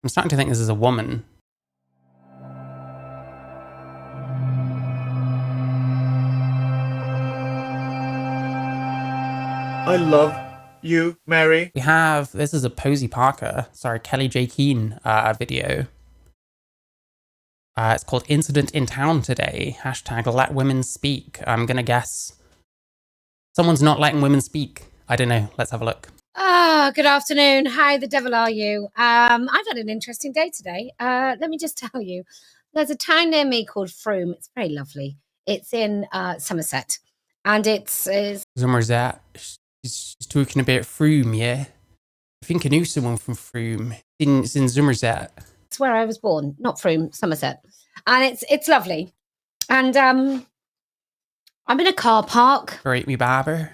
I'm starting to think this is a woman. I love you, Mary. This is a Posey Parker, Kellie-Jay video. It's called Incident in Town Today, hashtag let women speak. I'm gonna guess someone's not letting women speak. I don't know, let's have a look. Good afternoon. How the devil are you? I've had an interesting day today. Let me just tell you, there's a town near me called Frome. It's very lovely. It's in Somerset, and it's Somerset. She's talking about Frome, yeah? I think I knew someone from Frome. It's in Somerset. It's where I was born, not Frome, Somerset, and it's lovely. And I'm in a car park. Right, me barber.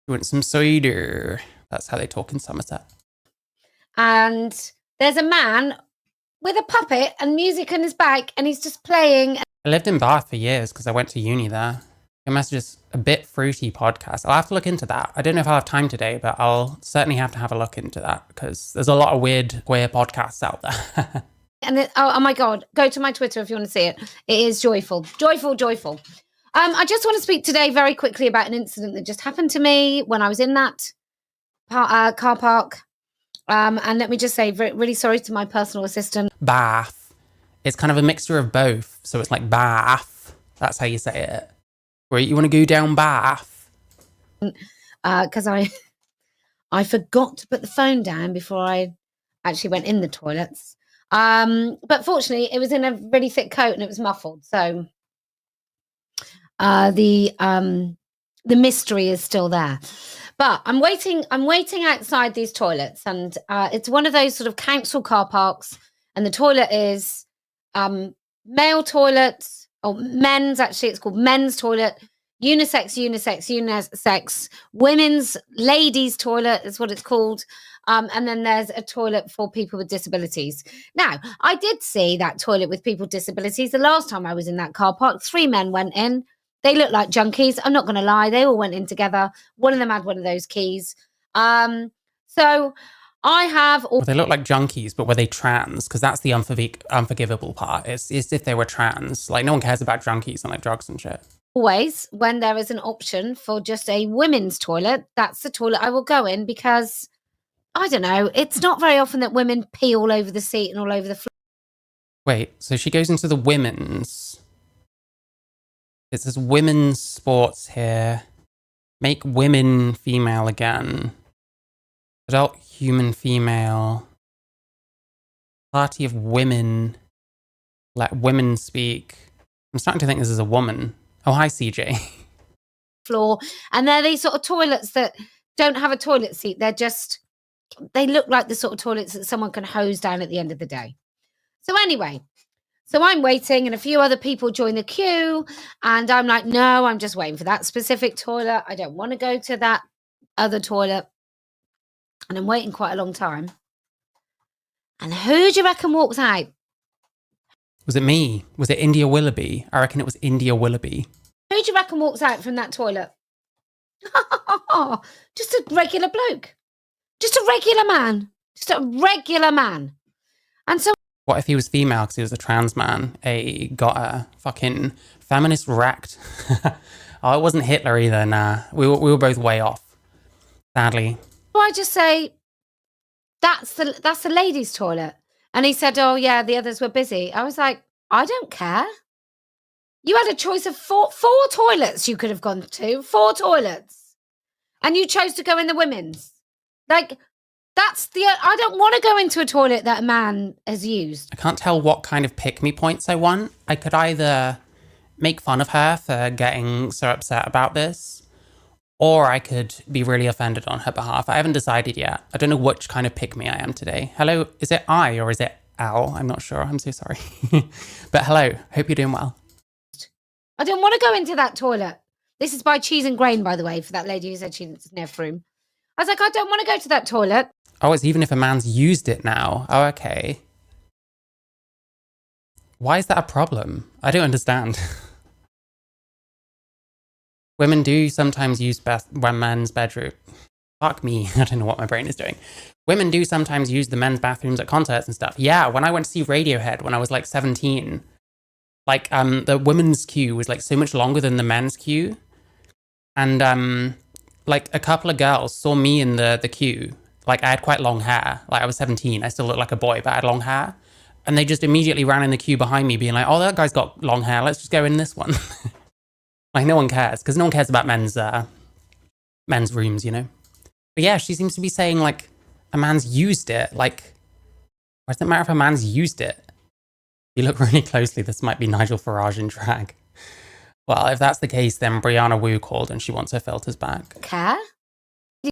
You want some cider? That's how they talk in Somerset. And there's a man with a puppet and music on his back, and he's just playing. I lived in Bath for years because I went to uni there. Your message is a bit fruity podcast. I'll have to look into that. I don't know if I'll have time today, but I'll certainly have to have a look into that because there's a lot of weird queer podcasts out there. And oh my God, go to my Twitter if you want to see it. It is joyful, joyful, joyful. I just want to speak today very quickly about an incident that just happened to me when I was in that car park. And let me just say, really sorry to my personal assistant. Bath. It's kind of a mixture of both. So it's like Bath. That's how you say it. Where you want to go down Bath. Because I forgot to put the phone down before I actually went in the toilets. But fortunately, it was in a really thick coat and it was muffled. So the mystery is still there. But I'm waiting outside these toilets, and it's one of those sort of council car parks, and the toilet is male toilets, or men's, actually it's called men's toilet, unisex, women's, ladies toilet is what it's called. And then there's a toilet for people with disabilities. Now, I did see that toilet with people with disabilities the last time I was in that car park. 3 men went in. They looked like junkies. I'm not going to lie. They all went in together. One of them had one of those keys. So I have... Well, they look like junkies, but were they trans? Because that's the unforgivable part. It's if they were trans. Like, no one cares about junkies and like drugs and shit. Always, when there is an option for just a women's toilet, that's the toilet I will go in because, I don't know, it's not very often that women pee all over the seat and all over the floor. Wait, so she goes into the women's... It says women's sports here. Make women female again. Adult human female. Party of women. Let women speak. I'm starting to think this is a woman. Oh, hi, CJ. Floor. And they're these sort of toilets that don't have a toilet seat. They look like the sort of toilets that someone can hose down at the end of the day. So anyway, so I'm waiting and a few other people join the queue and I'm like, no, I'm just waiting for that specific toilet. I don't want to go to that other toilet. And I'm waiting quite a long time. And who do you reckon walks out? Was it me? Was it India Willoughby? I reckon it was India Willoughby. Who do you reckon walks out from that toilet? Just a regular bloke. Just a regular man. Just a regular man. And so... What if he was female because he was a trans man? Got a fucking feminist wrecked. Oh, it wasn't Hitler either, nah. We were both way off. Sadly. So I just say, that's the ladies' toilet. And he said, oh yeah, the others were busy. I was like, I don't care. You had a choice of four toilets you could have gone to. 4 toilets. And you chose to go in the women's. Like, I don't want to go into a toilet that a man has used. I can't tell what kind of pick-me points I want. I could either make fun of her for getting so upset about this, or I could be really offended on her behalf. I haven't decided yet. I don't know which kind of pick-me I am today. Hello, is it I or is it Al? I'm not sure. I'm so sorry. But hello, hope you're doing well. I don't want to go into that toilet. This is by Cheese and Grain, by the way, for that lady who said she's near Froome. I was like, I don't want to go to that toilet. Oh, it's even if a man's used it now. Oh, okay. Why is that a problem? I don't understand. Women do sometimes use one man's bedroom. Fuck me. I don't know what my brain is doing. Women do sometimes use the men's bathrooms at concerts and stuff. Yeah, when I went to see Radiohead when I was like 17, like the women's queue was like so much longer than the men's queue. And like a couple of girls saw me in the queue. Like I had quite long hair. Like I was 17. I still looked like a boy, but I had long hair. And they just immediately ran in the queue behind me being like, oh, that guy's got long hair. Let's just go in this one. Like no one cares because no one cares about men's rooms, you know? But yeah, she seems to be saying like a man's used it. Like, why does it matter if a man's used it? If you look really closely, this might be Nigel Farage in drag. Well, if that's the case, then Brianna Wu called and she wants her filters back. Care?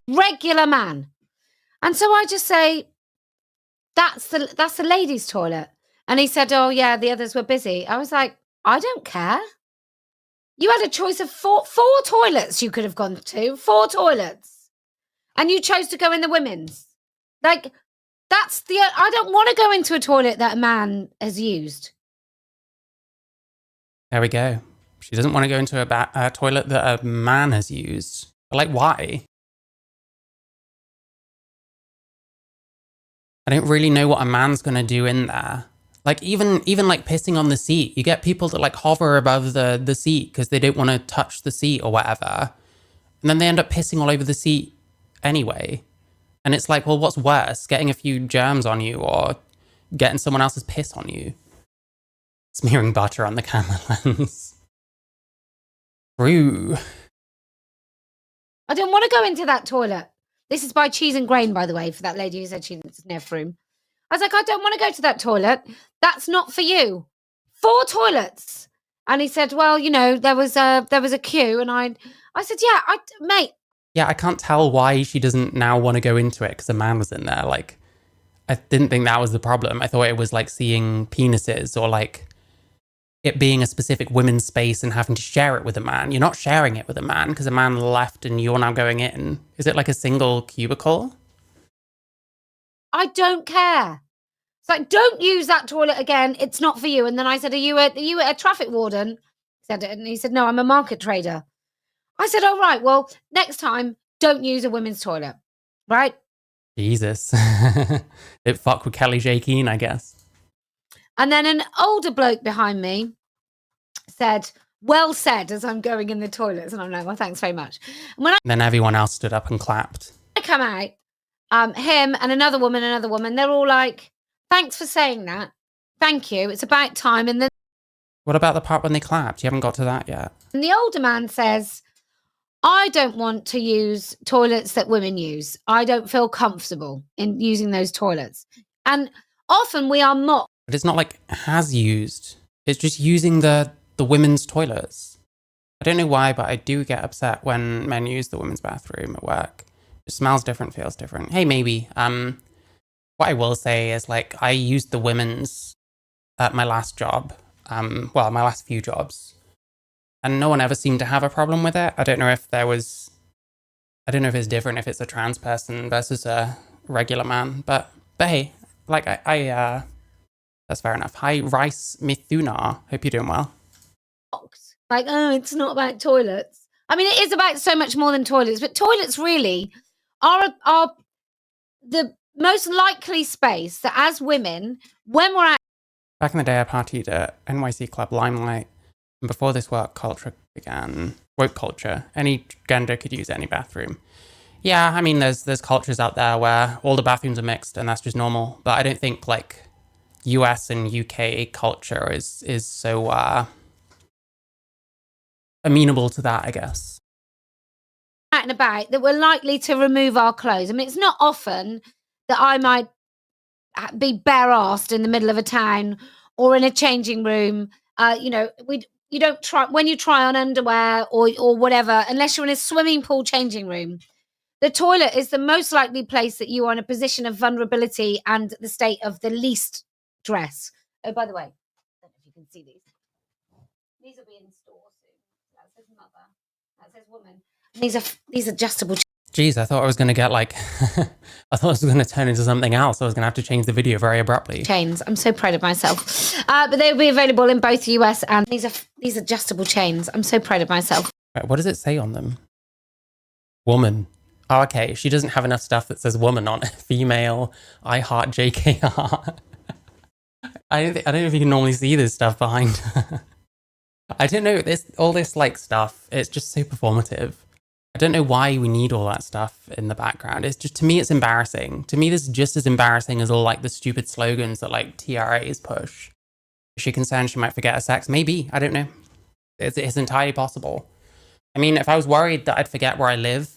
Regular man. And so I just say, that's the ladies' toilet. And he said, oh yeah, the others were busy. I was like, I don't care. You had a choice of four toilets you could have gone to, 4 toilets. And you chose to go in the women's. Like, I don't want to go into a toilet that a man has used. There we go. She doesn't want to go into a toilet that a man has used. But like, why? I don't really know what a man's going to do in there. Like, even like pissing on the seat. You get people that like hover above the seat because they don't want to touch the seat or whatever. And then they end up pissing all over the seat anyway. And it's like, well, what's worse? Getting a few germs on you or getting someone else's piss on you? Smearing butter on the camera lens. True. I don't want to go into that toilet. This is by Cheese and Grain, by the way, for that lady who said she didn't sniff room. I was like, I don't want to go to that toilet. That's not for you. 4 toilets. And he said, well, you know, there was a queue. And I said, yeah, mate. Yeah, I can't tell why she doesn't now want to go into it because a man was in there. Like, I didn't think that was the problem. I thought it was like seeing penises or like it being a specific women's space and having to share it with a man. You're not sharing it with a man because a man left and you're now going in. Is it like a single cubicle? I don't care. It's like, don't use that toilet again. It's not for you. And then I said, are you a traffic warden? And he said, no, I'm a market trader. I said, oh, right. Well, next time, don't use a women's toilet. Right? Jesus. It fuck with kellie-jay Keen, I guess. And then an older bloke behind me said, well said, as I'm going in the toilets. And I'm like, well, thanks very much. And then everyone else stood up and clapped. I come out, him and another woman, they're all like, thanks for saying that. Thank you. It's about time. And then what about the part when they clapped? You haven't got to that yet. And the older man says, I don't want to use toilets that women use. I don't feel comfortable in using those toilets. And often we are mocked. But it's not like has used. It's just using the women's toilets. I don't know why, but I do get upset when men use the women's bathroom at work. It smells different, feels different. Hey, maybe. What I will say is like I used the women's at my last job. My last few jobs. And no one ever seemed to have a problem with it. I don't know if it's different if it's a trans person versus a regular man. But hey, like I that's fair enough. Hi, Rice Mithuna. Hope you're doing well. Like, oh, it's not about toilets. I mean, it is about so much more than toilets, but toilets really are the most likely space that as women, when we're at... Back in the day, I partied at NYC Club Limelight. And before this woke culture began, woke culture, any gender could use any bathroom. Yeah, I mean, there's cultures out there where all the bathrooms are mixed and that's just normal. But I don't think like US and UK culture is so amenable to that, I guess. Out and about that we're likely to remove our clothes. I mean, it's not often that I might be bare-assed in the middle of a town or in a changing room. You don't try when you try on underwear or whatever, unless you're in a swimming pool changing room. The toilet is the most likely place that you are in a position of vulnerability and the state of the least dress. Oh, by the way, I don't know if you can see these. These will be in store soon. That says mother. That says woman. These adjustable. Jeez, I thought I was going to get like, I thought this was going to turn into something else. I was going to have to change the video very abruptly. Chains. I'm so proud of myself. But they will be available in both US and these adjustable chains. I'm so proud of myself. Right, what does it say on them? Woman. Oh, okay. She doesn't have enough stuff that says woman on it. Female, I heart JKR. I don't know if you can normally see this stuff behind her. I don't know, all this like stuff, it's just so performative. I don't know why we need all that stuff in the background. It's just, to me, it's embarrassing. To me, this is just as embarrassing as all like the stupid slogans that like TRAs push. Is she concerned she might forget her sex? Maybe, I don't know. It's entirely possible. I mean, if I was worried that I'd forget where I live,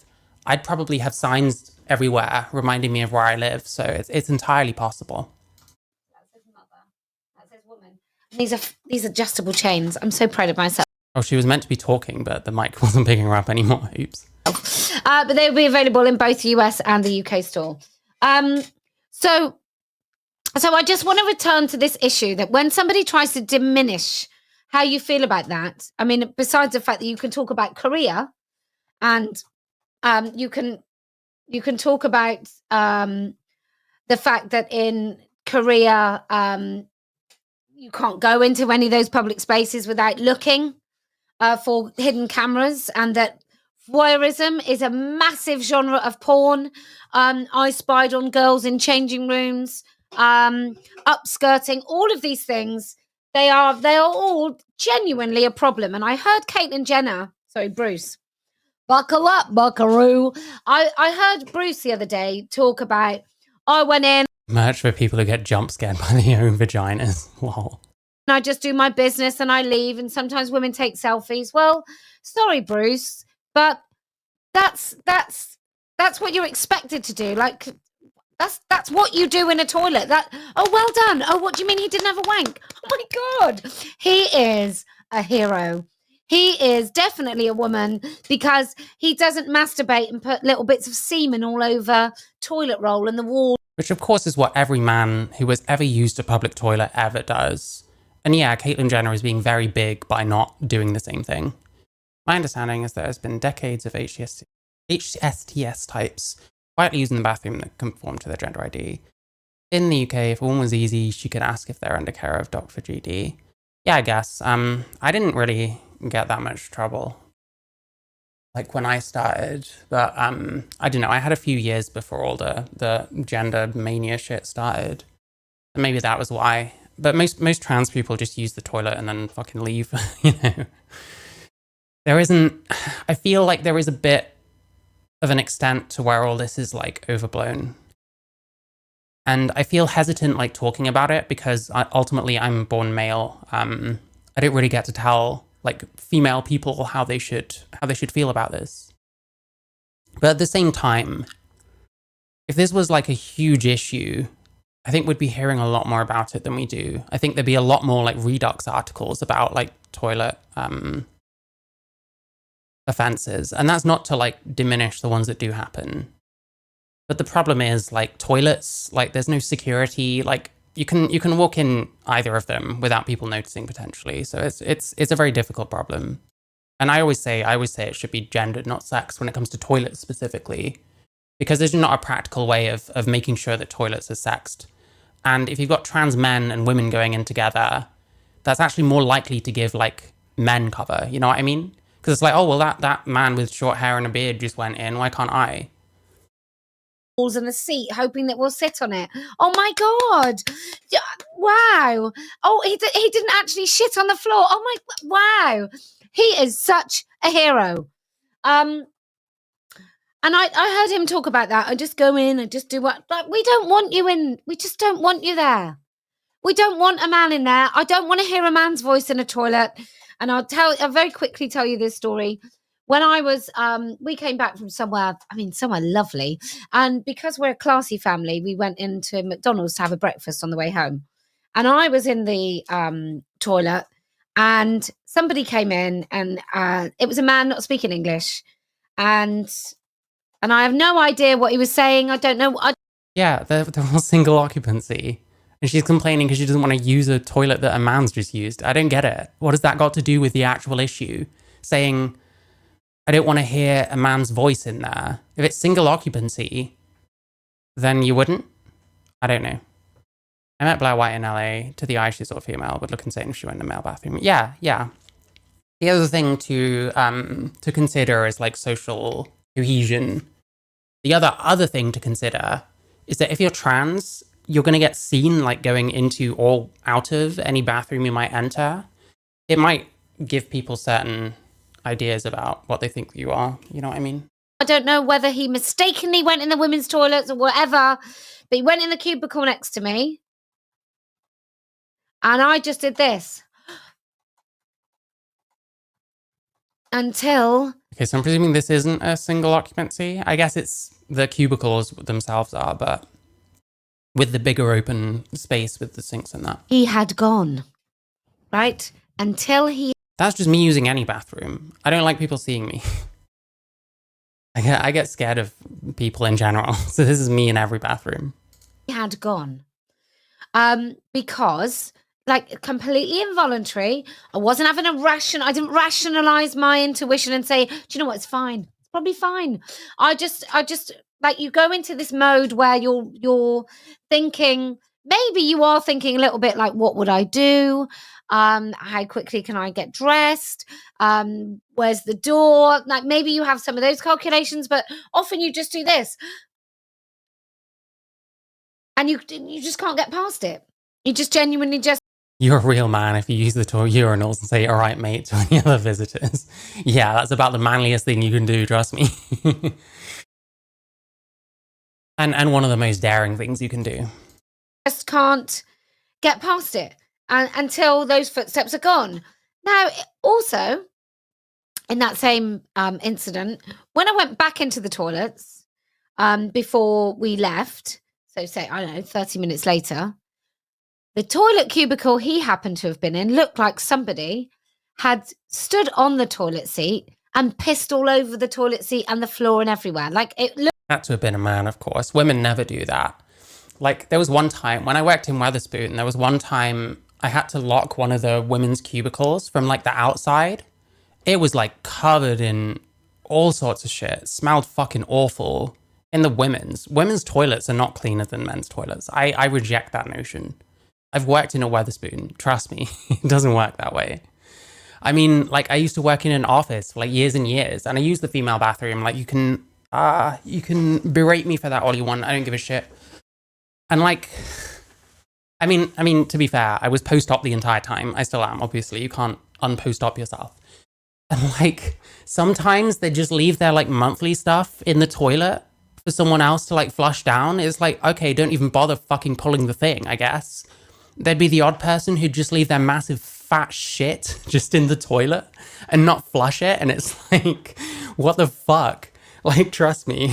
I'd probably have signs everywhere reminding me of where I live. So it's entirely possible. That says mother. That says woman. These adjustable chains. I'm so proud of myself. Oh, she was meant to be talking, but the mic wasn't picking her up anymore. Oops. But they will be available in both the US and the UK store. So I just want to return to this issue that when somebody tries to diminish how you feel about that, I mean, besides the fact that you can talk about Korea and you can talk about the fact that in Korea you can't go into any of those public spaces without looking for hidden cameras, and that voyeurism is a massive genre of porn. I spied on girls in changing rooms, upskirting, all of these things. They are all genuinely a problem. And I heard Bruce, buckle up, buckaroo. I heard Bruce the other day talk about, I went in. Merch for people who get jump scared by their own vaginas. Lol. And I just do my business and I leave, and sometimes women take selfies. Well, sorry, Bruce, but that's what you're expected to do. Like, that's what you do in a toilet. Oh, well done. Oh, what do you mean he didn't have a wank? Oh my God. He is a hero. He is definitely a woman because he doesn't masturbate and put little bits of semen all over toilet roll and the wall. Which of course is what every man who has ever used a public toilet ever does. And yeah, Caitlyn Jenner is being very big by not doing the same thing. My understanding is there has been decades of HSTS types quietly using the bathroom that conform to their gender ID. In the UK, if a woman was easy, she could ask if they're under care of Dr. GD. Yeah, I guess. I didn't really get that much trouble, like when I started, but I don't know. I had a few years before all the gender mania shit started, and maybe that was why. But most trans people just use the toilet and then fucking leave. You know, there isn't. I feel like there is a bit of an extent to where all this is like overblown. And I feel hesitant like talking about it because ultimately I'm born male. I don't really get to tell like female people how they should feel about this. But at the same time, if this was like a huge issue, I think we'd be hearing a lot more about it than we do. I think there'd be a lot more like Redux articles about like toilet offenses. And that's not to like diminish the ones that do happen. But the problem is like toilets, like there's no security, like you can walk in either of them without people noticing potentially. So it's a very difficult problem. And I always say it should be gendered, not sex, when it comes to toilets specifically, because there's not a practical way of making sure that toilets are sexed. And if you've got trans men and women going in together, that's actually more likely to give like men cover. You know what I mean? Because it's like, oh, well, that man with short hair and a beard just went in. Why can't I? And a seat, hoping that we'll sit on it. Oh my God! Wow! Oh, he didn't actually shit on the floor. Oh my! Wow! He is such a hero. And I heard him talk about that. I just go in and just do what. Like, we don't want you in. We just don't want you there. We don't want a man in there. I don't want to hear a man's voice in a toilet. And I'll very quickly tell you this story. When I was, we came back from somewhere lovely. And because we're a classy family, we went into McDonald's to have a breakfast on the way home. And I was in the toilet and somebody came in and it was a man not speaking English. And I have no idea what he was saying. I don't know. Yeah, they're all single occupancy. And she's complaining because she doesn't want to use a toilet that a man's just used. I don't get it. What has that got to do with the actual issue? Saying, I don't want to hear a man's voice in there. If it's single occupancy, then you wouldn't? I don't know. I met Blair White in LA. To the eye, she's all female, would look insane if she went in the male bathroom. Yeah. The other thing to consider is like social cohesion. The other thing to consider is that if you're trans, you're going to get seen like going into or out of any bathroom you might enter. It might give people certain ideas about what they think you are. You know what I mean? I don't know whether he mistakenly went in the women's toilets or whatever, but he went in the cubicle next to me. And I just did this. Until... Okay, so I'm presuming this isn't a single occupancy. I guess it's the cubicles themselves are, but with the bigger open space with the sinks and that. he had gone, right? Until he That's just me using any bathroom. I don't like people seeing me. I get scared of people in general. So this is me in every bathroom. had gone. Because, like, completely involuntary. I wasn't having I didn't rationalize my intuition and say, do you know what, it's fine. It's probably fine. I just like, you go into this mode where you're thinking, maybe you are thinking a little bit like, what would I do? How quickly can I get dressed? Where's the door? Like, maybe you have some of those calculations, but often you just do this. And you just can't get past it. You just genuinely just... You're a real man if you use the urinals and say, all right, mate, to any other visitors. Yeah, that's about the manliest thing you can do, trust me. and one of the most daring things you can do. just can't get past it until those footsteps are gone. Now, also, in that same incident, when I went back into the toilets before we left, so say, I don't know, 30 minutes later, the toilet cubicle he happened to have been in looked like somebody had stood on the toilet seat and pissed all over the toilet seat and the floor and everywhere. Like, it looked... Had to have been a man, of course. Women never do that. Like, there was one time when I worked in Wetherspoon, there was one time I had to lock one of the women's cubicles from like the outside. It was like covered in all sorts of shit. It smelled fucking awful. In the women's toilets are not cleaner than men's toilets. I reject that notion. I've worked in a Wetherspoon. Trust me, it doesn't work that way. I mean, like, I used to work in an office for like years and years, and I used the female bathroom. Like, you can berate me for that all you want. I don't give a shit. And like, I mean, to be fair, I was post-op the entire time. I still am, obviously. You can't unpost-op yourself. And like, sometimes they just leave their like monthly stuff in the toilet for someone else to like flush down. It's like, okay, don't even bother fucking pulling the thing, I guess. There'd be the odd person who'd just leave their massive fat shit just in the toilet and not flush it. And it's like, what the fuck? Like, trust me,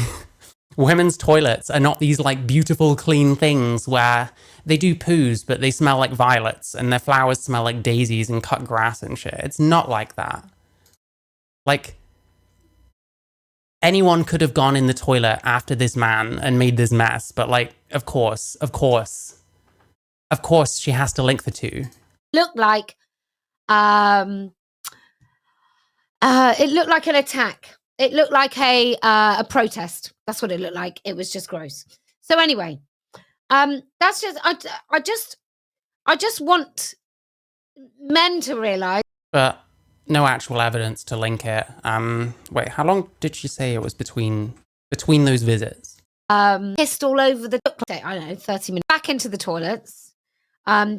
women's toilets are not these like beautiful, clean things where they do poos, but they smell like violets and their flowers smell like daisies and cut grass and shit. It's not like that. Like, anyone could have gone in the toilet after this man and made this mess, but like, of course, she has to link the two. Looked like it looked like an attack. It looked like a protest. That's what it looked like. It was just gross. So anyway, that's just I just want men to realize. But no actual evidence to link it. Wait, how long did she say it was between those visits? Pissed all over the, I don't know, 30 minutes back into the toilets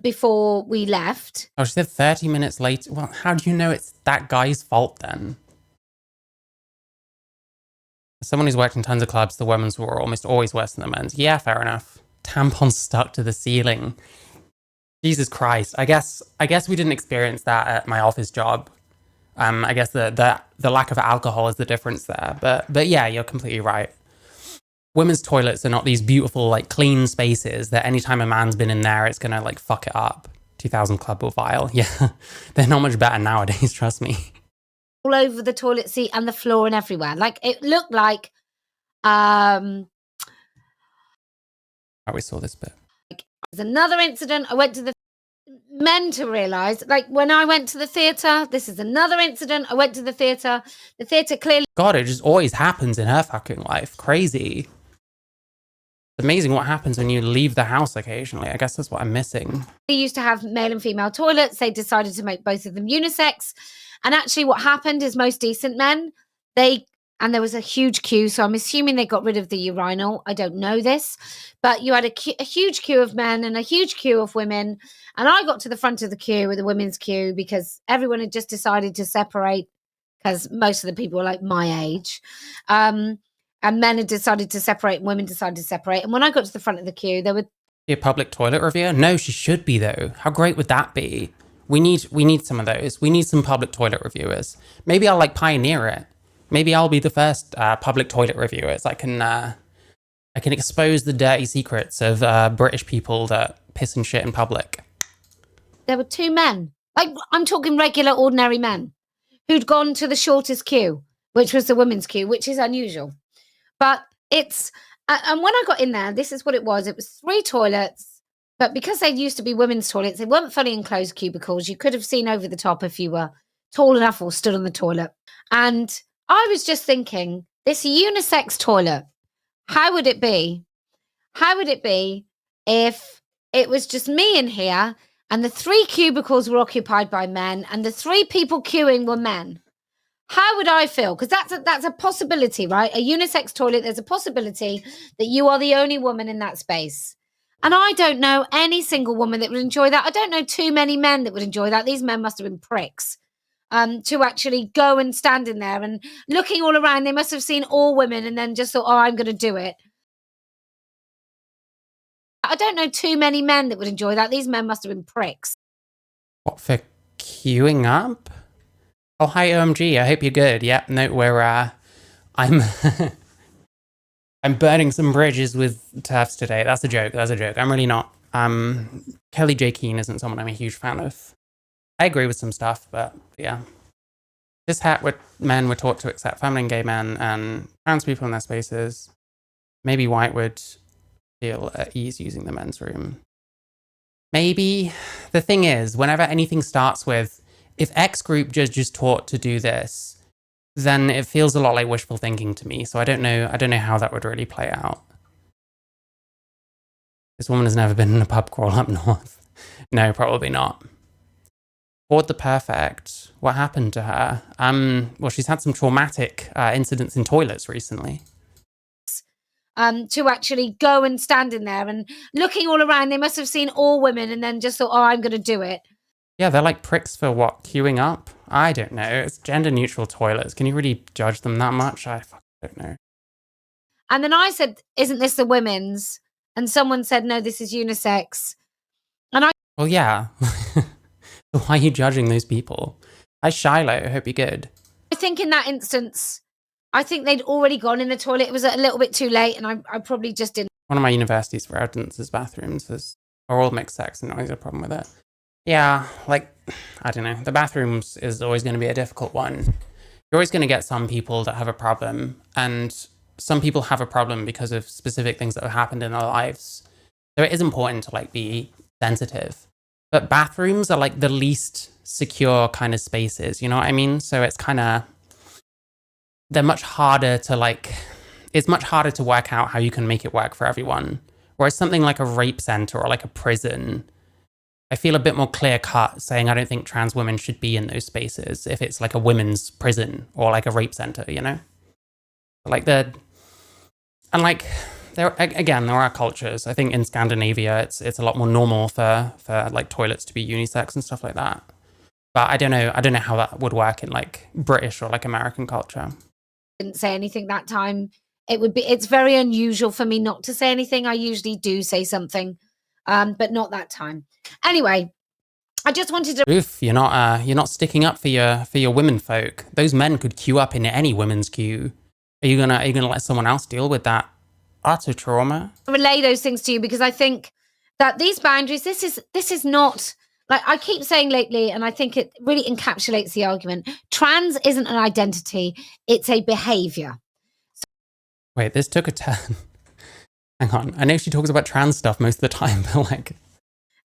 before we left. Oh, she said 30 minutes later. Well, how do you know it's that guy's fault then? As someone who's worked in tons of clubs, the women's were almost always worse than the men's. Yeah, fair enough. Tampons stuck to the ceiling. Jesus Christ. I guess we didn't experience that at my office job. I guess the lack of alcohol is the difference there. But yeah, you're completely right. Women's toilets are not these beautiful, like, clean spaces that anytime a man's been in there, it's gonna like fuck it up. 2000 Club or Vile. Yeah, they're not much better nowadays, trust me. All over the toilet seat and the floor and everywhere. Like, it looked like Oh, we saw this bit. there's another incident. I went to the men to realize, like, when I went to the theatre, this is another incident. I went to the theatre clearly. God, it just always happens in her fucking life. Crazy. It's amazing what happens when you leave the house occasionally. I guess that's what I'm missing. They used to have male and female toilets. They decided to make both of them unisex. And actually what happened is most decent men, they and there was a huge queue. So I'm assuming they got rid of the urinal. I don't know this, but you had a huge queue of men and a huge queue of women. And I got to the front of the queue with the women's queue because everyone had just decided to separate because most of the people were like my age. And men had decided to separate and women decided to separate. And when I got to the front of the queue, there were... Be a public toilet reviewer? No, she should be though. How great would that be? We need some of those. We need some public toilet reviewers. Maybe I'll like pioneer it. Maybe I'll be the first public toilet reviewers. I can expose the dirty secrets of British people that piss and shit in public. There were two men. Like, I'm talking regular, ordinary men who'd gone to the shortest queue, which was the women's queue, which is unusual. But it's... and when I got in there, this is what it was. It was 3 toilets, but because they used to be women's toilets, they weren't fully enclosed cubicles. You could have seen over the top if you were tall enough or stood on the toilet. And I was just thinking, this unisex toilet, how would it be? How would it be if it was just me in here and the 3 cubicles were occupied by men and the 3 people queuing were men? How would I feel? Because that's a possibility, right? A unisex toilet, there's a possibility that you are the only woman in that space. And I don't know any single woman that would enjoy that. I don't know too many men that would enjoy that. These men must have been pricks to actually go and stand in there and looking all around. They must have seen all women and then just thought, oh, I'm going to do it. I don't know too many men that would enjoy that. These men must have been pricks. What, for queuing up? Oh, hi, OMG. I hope you're good. Yeah, no, I'm I'm burning some bridges with TERFs today. That's a joke. That's a joke. I'm really not. Kellie-Jay isn't someone I'm a huge fan of. I agree with some stuff, but yeah. Men were taught to accept feminine gay men and trans people in their spaces. Maybe white would feel at ease using the men's room. Maybe. The thing is, whenever anything starts with, if X group just taught to do this, then it feels a lot like wishful thinking to me. So I don't know how that would really play out. This woman has never been in a pub crawl up north. No, probably not. Ford the Perfect. What happened to her? Well, she's had some traumatic incidents in toilets recently. To actually go and stand in there and looking all around. They must have seen all women and then just thought, oh, I'm going to do it. Yeah, they're like pricks for what? Queuing up? I don't know. It's gender neutral toilets. Can you really judge them that much? I fucking don't know. And then I said, isn't this the women's? And someone said, no, this is unisex. And I... Well, yeah. Why are you judging those people? Hi, Shiloh. Hope you're good. I think in that instance, I think they'd already gone in the toilet. It was a little bit too late and I probably just didn't. One of my university's residences' bathrooms are all mixed sex and always a problem with it. Yeah, like, I don't know. The bathrooms is always going to be a difficult one. You're always going to get some people that have a problem, and some people have a problem because of specific things that have happened in their lives. So it is important to, like, be sensitive. But bathrooms are, like, the least secure kind of spaces, you know what I mean? So it's kind of... They're much harder to, like... It's much harder to work out how you can make it work for everyone. Whereas something like a rape center or, like, a prison... I feel a bit more clear-cut saying I don't think trans women should be in those spaces if it's like a women's prison or like a rape center, you know? Like there are cultures. I think in Scandinavia it's a lot more normal for like toilets to be unisex and stuff like that. But I don't know how that would work in like British or like American culture. Didn't say anything that time. It's very unusual for me not to say anything. I usually do say something. But not that time. Anyway, I just wanted to... Oof, you're not sticking up for your women folk. Those men could queue up in any women's queue. Are you gonna let someone else deal with that utter trauma? Relay those things to you because I think that these boundaries, this is not... Like I keep saying lately, and I think it really encapsulates the argument, trans isn't an identity, it's a behavior. Wait, this took a turn. Hang on. I know she talks about trans stuff most of the time, but like...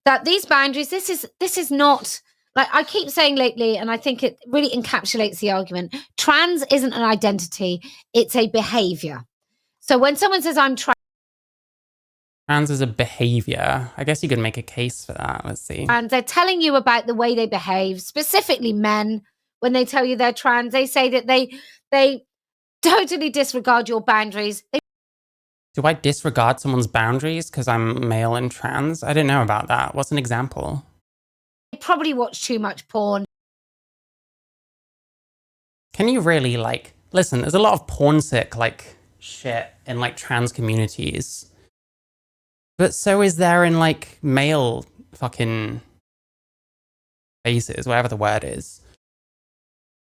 That these boundaries, this is not... Like I keep saying lately, and I think it really encapsulates the argument, trans isn't an identity, it's a behavior. So when someone says I'm trans is a behavior, I guess you could make a case for that. Let's see. And they're telling you about the way they behave, specifically men, when they tell you they're trans, they say that they totally disregard your boundaries. They Do I disregard someone's boundaries because I'm male and trans? I don't know about that. What's an example? probably watch too much porn. Can you really, like, listen, there's a lot of porn sick, like, shit in, like, trans communities. But so is there in, like, male fucking faces, whatever the word is.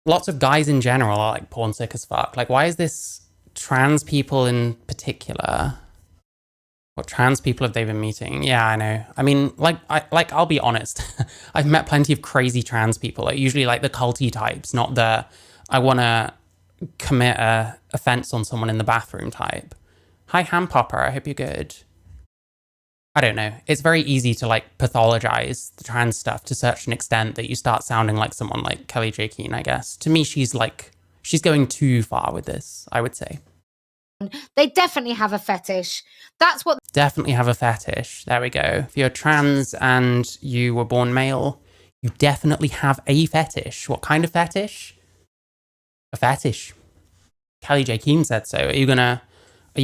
Lots of guys in general are, like, porn sick as fuck. Like, why is this trans people in particular? What trans people have they been meeting? Yeah, I know. I mean, I'll be honest. I've met plenty of crazy trans people. Like, usually, like, the culty types, not the I want to commit a offense on someone in the bathroom type. Hi, Ham Popper. I hope you're good. I don't know. It's very easy to, like, pathologize the trans stuff to such an extent that you start sounding like someone like Kellie-Jay, I guess. To me, she's going too far with this, I would say. They definitely have a fetish. That's what. Definitely have a fetish. There we go. If you're trans and you were born male, you definitely have a fetish. What kind of fetish? A fetish. Kellie-Jay said so. Are you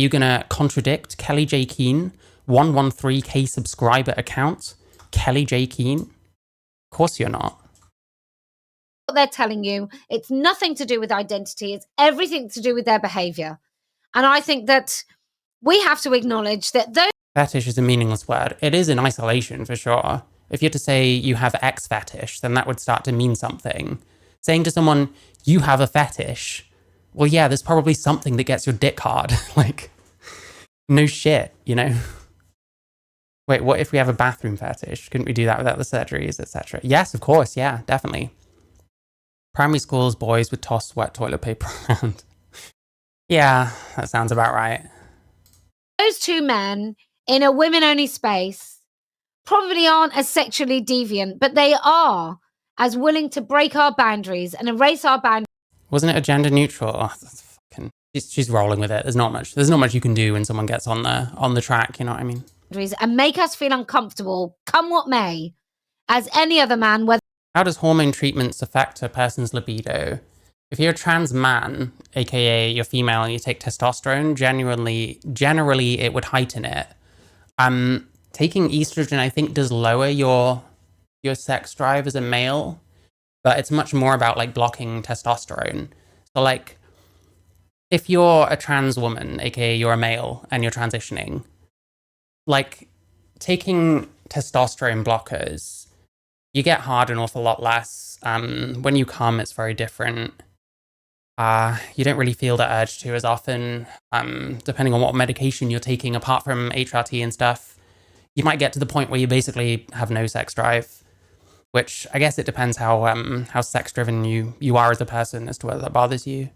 gonna contradict Kellie-Jay 113K subscriber account? Kellie-Jay? Of course you're not. What they're telling you, it's nothing to do with identity. It's everything to do with their behavior. And I think that we have to acknowledge that those. Fetish is a meaningless word. It is in isolation for sure. If you're to say you have X fetish, then that would start to mean something. Saying to someone, you have a fetish, well, yeah, there's probably something that gets your dick hard. Like, no shit, you know? Wait, what if we have a bathroom fetish? Couldn't we do that without the surgeries, etc.? Yes, of course, yeah, definitely. Primary schools, boys would toss wet toilet paper around. Yeah, that sounds about right. Those two men in a women-only space probably aren't as sexually deviant, but they are as willing to break our boundaries and erase our boundaries. Wasn't it a gender neutral? Oh, that's fucking. She's rolling with it. There's not much you can do when someone gets on the track. You know what I mean? And make us feel uncomfortable, come what may, as any other man. Whether. How does hormone treatments affect a person's libido? If you're a trans man, aka you're female, and you take testosterone, generally it would heighten it. Taking estrogen, I think, does lower your sex drive as a male, but it's much more about, like, blocking testosterone. So, like, if you're a trans woman, aka you're a male, and you're transitioning, like, taking testosterone blockers, you get hard an awful lot less. When you come, it's very different. You don't really feel the urge to as often, depending on what medication you're taking, apart from HRT and stuff. You might get to the point where you basically have no sex drive, which I guess it depends how sex-driven you are as a person as to whether that bothers you.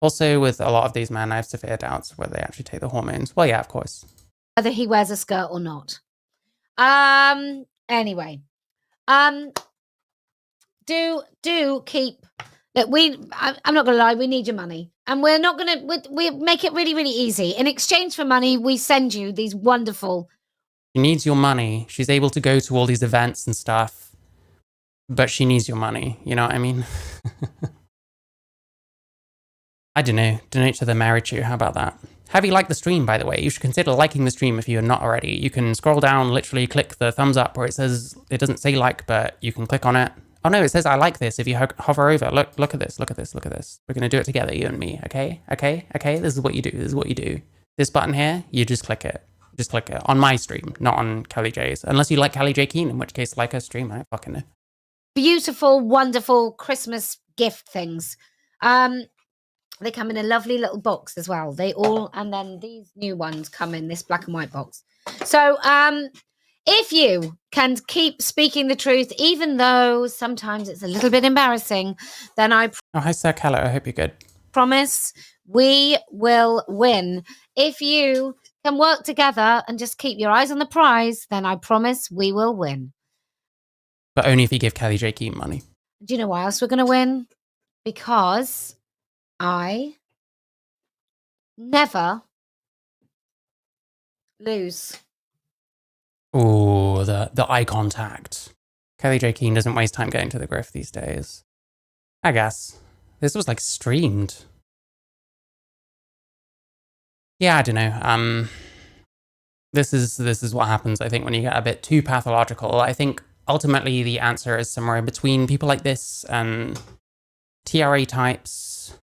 Also, with a lot of these men, I have severe doubts whether they actually take the hormones. Well, yeah, of course. Whether he wears a skirt or not. Anyway. Do keep. Look, I'm not going to lie, we need your money. And we're not going to, we make it really, really easy. In exchange for money, we send you these wonderful. She needs your money. She's able to go to all these events and stuff, but she needs your money. You know what I mean? I don't know. Donate to the marriage you. How about that? Have you liked the stream, by the way? You should consider liking the stream if you're not already. You can scroll down, literally click the thumbs up where it says, it doesn't say like, but you can click on it. Oh no, it says I like this if you hover over. Look at this, look at this, look at this. We're going to do it together, you and me, okay? Okay? Okay? This is what you do, this is what you do. This button here, you just click it. Just click it. On my stream, not on Kellie-Jay's. Unless you like Kellie-Jay, in which case like her stream, I don't fucking know. Beautiful, wonderful Christmas gift things. They come in a lovely little box as well. And then these new ones come in this black and white box. So, if you can keep speaking the truth, even though sometimes it's a little bit embarrassing, then I Oh, hi, Sir Keller. I hope you're good. promise we will win. If you can work together and just keep your eyes on the prize, then I promise we will win. But only if you give Kellie-Jay money. Do you know why else we're going to win? Because I never lose. Ooh, the eye contact. Kellie-Jay doesn't waste time getting to the grift these days. I guess. This was, like, streamed. Yeah, I don't know. This is what happens, I think, when you get a bit too pathological. I think ultimately the answer is somewhere in between people like this and TRA types